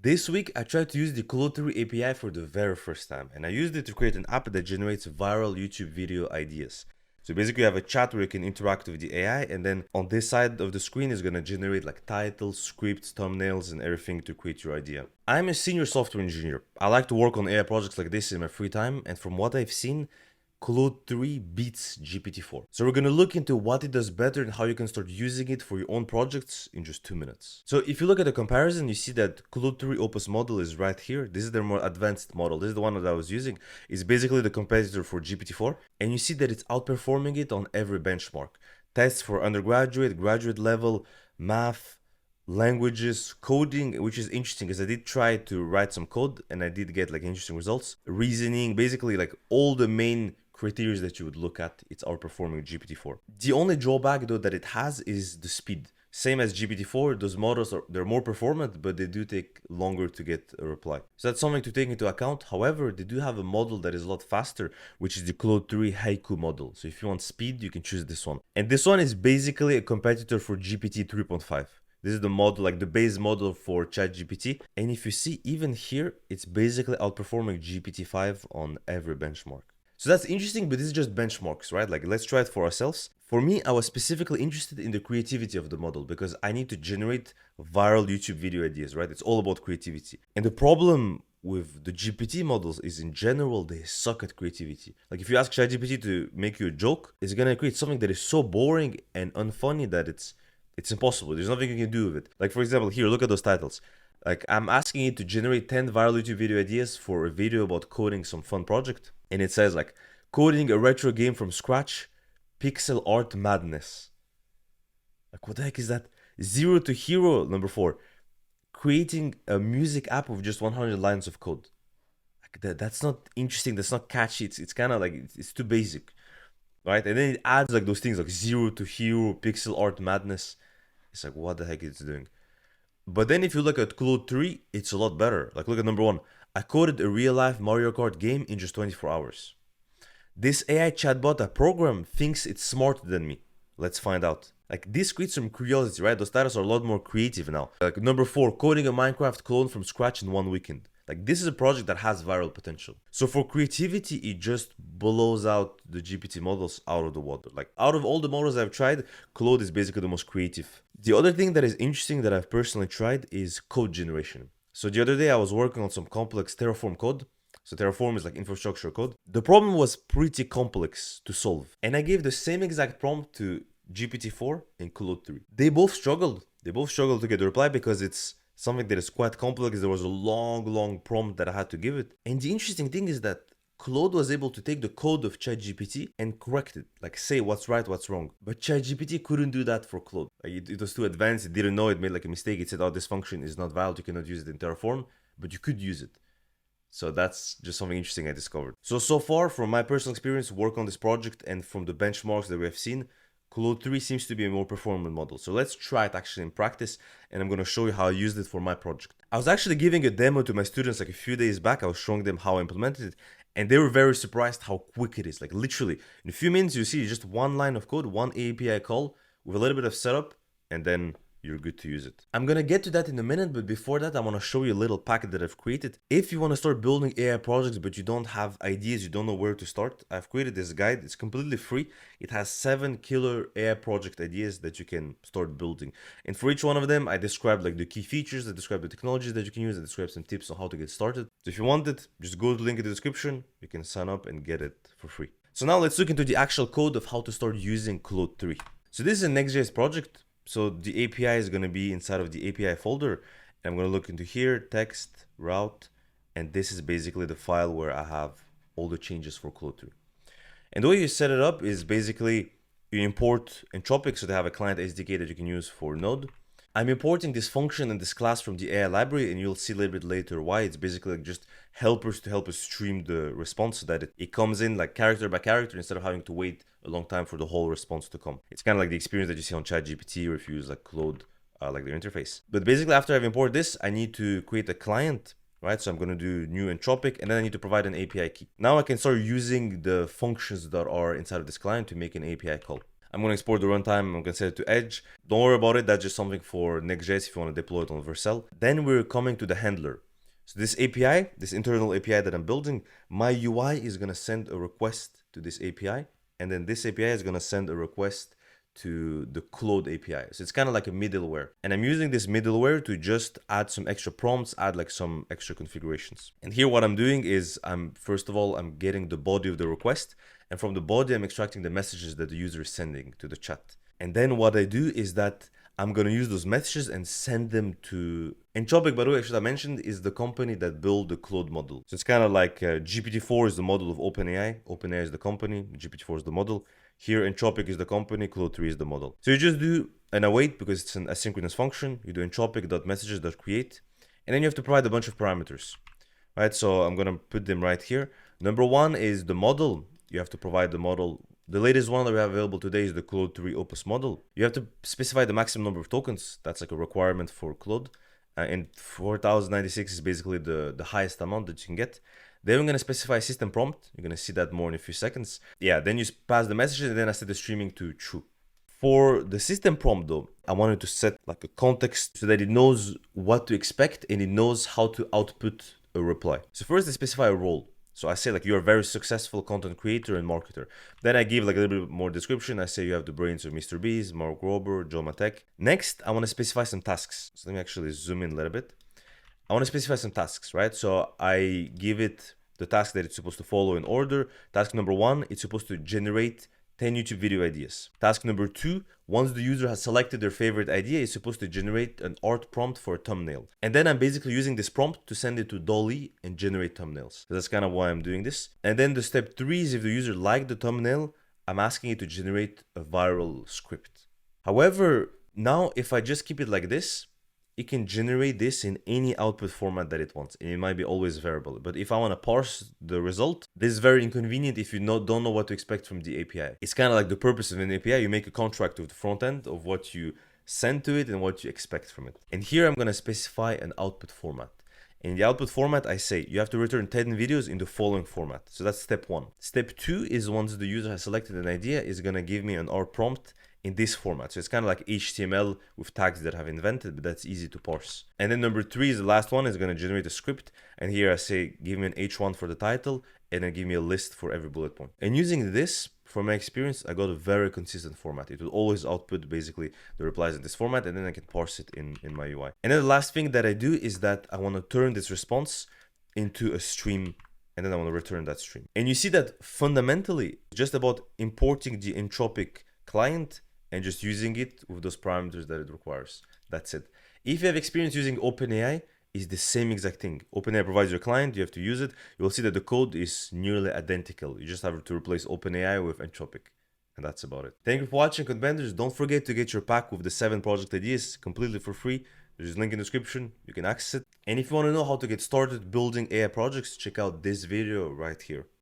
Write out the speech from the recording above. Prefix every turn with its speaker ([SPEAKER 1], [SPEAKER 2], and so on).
[SPEAKER 1] This week, I tried to use the Claude 3 API for the very first time, and I used it to create an app that generates viral YouTube video ideas. So basically, you have a chat where you can interact with the AI, and then on this side of the screen is gonna generate like titles, scripts, thumbnails, and everything to create your idea. I'm a senior software engineer. I like to work on AI projects like this in my free time, and from what I've seen, Claude 3 beats GPT-4. So we're gonna look into what it does better and how you can start using it for your own projects in just 2 minutes. So if you look at the comparison, you see that Claude 3 Opus model is right here. This is their more advanced model. This is the one that I was using. It's basically the competitor for GPT-4. And you see that it's outperforming it on every benchmark. Tests for undergraduate, graduate level, math, languages, coding, which is interesting because I did try to write some code and I did get like interesting results. Reasoning, basically like all the main criteria that you would look at, it's outperforming GPT-4. The only drawback though that it has is the speed. Same as GPT-4, those models they're more performant, but they do take longer to get a reply. So that's something to take into account. However, they do have a model that is a lot faster, which is the Claude 3 Haiku model. So if you want speed, you can choose this one. And this one is basically a competitor for GPT 3.5. This is the model, like the base model for ChatGPT. And if you see, even here, it's basically outperforming GPT-5 on every benchmark. So that's interesting, but this is just benchmarks, right? Like, let's try it for ourselves. For me, I was specifically interested in the creativity of the model because I need to generate viral YouTube video ideas, right? It's all about creativity. And the problem with the GPT models is in general, they suck at creativity. Like if you ask ChatGPT to make you a joke, it's gonna create something that is so boring and unfunny that it's impossible. There's nothing you can do with it. Like for example, here, look at those titles. Like I'm asking it to generate 10 viral YouTube video ideas for a video about coding some fun project. And it says like, coding a retro game from scratch, pixel art madness. Like what the heck is that? Zero to hero, number 4. Creating a music app with just 100 lines of code. Like that's not interesting. That's not catchy. It's kind of like, it's too basic. Right? And then it adds like those things like zero to hero, pixel art madness. It's like, what the heck is it doing? But then if you look at Claude 3, it's a lot better. Like look at number 1. I coded a real life Mario Kart game in just 24 hours. This AI chatbot I program thinks it's smarter than me. Let's find out. Like this creates some curiosity, right? Those titles are a lot more creative now. Like number 4, coding a Minecraft clone from scratch in 1 weekend. Like this is a project that has viral potential. So for creativity, it just blows out the GPT models out of the water. Like out of all the models I've tried, Claude is basically the most creative. The other thing that is interesting that I've personally tried is code generation. So the other day I was working on some complex Terraform code. So Terraform is like infrastructure code. The problem was pretty complex to solve. And I gave the same exact prompt to GPT-4 and Claude 3. They both struggled. They both struggled to get the reply because it's something that is quite complex. There was a long prompt that I had to give it. And the interesting thing is that Claude was able to take the code of ChatGPT and correct it, like say what's right, what's wrong. But ChatGPT couldn't do that for Claude. Like it was too advanced. It didn't know. It made like a mistake. It said, oh, this function is not valid. You cannot use it in Terraform, but you could use it. So that's just something interesting I discovered. So far, from my personal experience, work on this project and from the benchmarks that we have seen, Claude 3 seems to be a more performant model. So let's try it actually in practice, and I'm going to show you how I used it for my project. I was actually giving a demo to my students like a few days back. I was showing them how I implemented it, and they were very surprised how quick it is. Like literally, in a few minutes, you see just one line of code, one API call with a little bit of setup, and then you're good to use it. I'm gonna get to that in a minute, but before that, I wanna show you a little packet that I've created. If you wanna start building AI projects, but you don't have ideas, you don't know where to start, I've created this guide. It's completely free. It has 7 killer AI project ideas that you can start building. And for each one of them, I describe like the key features, I describe the technologies that you can use, I describe some tips on how to get started. So if you want it, just go to the link in the description. You can sign up and get it for free. So now let's look into the actual code of how to start using Claude 3. So this is a Next.js project. So the API is going to be inside of the API folder. And I'm going to look into here, text, route, and this is basically the file where I have all the changes for Claude 3. And the way you set it up is basically you import anthropic, so they have a client SDK that you can use for Node. I'm importing this function and this class from the AI library, and you'll see a little bit later why. It's basically like just helpers to help us stream the response so that it comes in like character by character instead of having to wait a long time for the whole response to come. It's kind of like the experience that you see on ChatGPT or if you use like Claude, like their interface. But basically after I've imported this, I need to create a client, right? So I'm going to do new anthropic, and then I need to provide an API key. Now I can start using the functions that are inside of this client to make an API call. I'm going to export the runtime. I'm going to set it to Edge. Don't worry about it. That's just something for Next.js if you want to deploy it on Vercel. Then we're coming to the handler. So this API, this internal API that I'm building, my UI is going to send a request to this API. And then this API is going to send a request to the Claude API. So it's kind of like a middleware. And I'm using this middleware to just add some extra prompts, add like some extra configurations. And here what I'm doing is first of all, I'm getting the body of the request. And from the body, I'm extracting the messages that the user is sending to the chat. And then what I do is that I'm going to use those messages and send them to Anthropic, by the way, I should have mentioned, is the company that built the Claude model. So it's kind of like GPT-4 is the model of OpenAI. OpenAI is the company, GPT-4 is the model. Here, Anthropic is the company, Claude 3 is the model. So you just do an await because it's an asynchronous function. You do anthropic.messages.create, and then you have to provide a bunch of parameters, right? So I'm going to put them right here. Number one is the model. You have to provide the model. The latest one that we have available today is the Claude 3 Opus model. You have to specify the maximum number of tokens. That's like a requirement for Claude. And 4096 is basically the highest amount that you can get. Then we're going to specify a system prompt. You're going to see that more in a few seconds. Yeah, then you pass the message and then I set the streaming to true. For the system prompt though, I wanted to set like a context so that it knows what to expect and it knows how to output a reply. So first I specify a role. So I say like you're a very successful content creator and marketer. Then I give like a little bit more description. I say you have the brains of Mr. Beast, Mark Rober, Joe Matek. Next, I want to specify some tasks. So let me actually zoom in a little bit. I want to specify some tasks, right? So I give it the task that it's supposed to follow in order. Task number one, it's supposed to generate 10 YouTube video ideas. Task number two, once the user has selected their favorite idea, it's supposed to generate an art prompt for a thumbnail. And then I'm basically using this prompt to send it to Dolly and generate thumbnails. So that's kind of why I'm doing this. And then the step three is if the user liked the thumbnail, I'm asking it to generate a viral script. However, now if I just keep it like this, it can generate this in any output format that it wants. And it might be always variable. But if I want to parse the result, this is very inconvenient if you don't know what to expect from the API. It's kind of like the purpose of an API. You make a contract with the front end of what you send to it and what you expect from it. And here I'm going to specify an output format. In the output format, I say you have to return 10 videos in the following format. So that's step one. Step two is once the user has selected an idea, is going to give me an art prompt in this format. So it's kind of like HTML with tags that I've invented, but that's easy to parse. And then number three is the last one, is going to generate a script. And here I say, give me an H1 for the title, and then give me a list for every bullet point. And using this, from my experience, I got a very consistent format. It will always output basically the replies in this format, and then I can parse it in my UI. And then the last thing that I do is that I want to turn this response into a stream, and then I want to return that stream. And you see that fundamentally, just about importing the Anthropic client and just using it with those parameters that it requires. That's it. If you have experience using OpenAI, it's the same exact thing. OpenAI provides your client, you have to use it. You will see that the code is nearly identical. You just have to replace OpenAI with Anthropic. And that's about it. Thank you for watching, Contenders. Don't forget to get your pack with the 7 project ideas completely for free. There's a link in the description. You can access it. And if you want to know how to get started building AI projects, check out this video right here.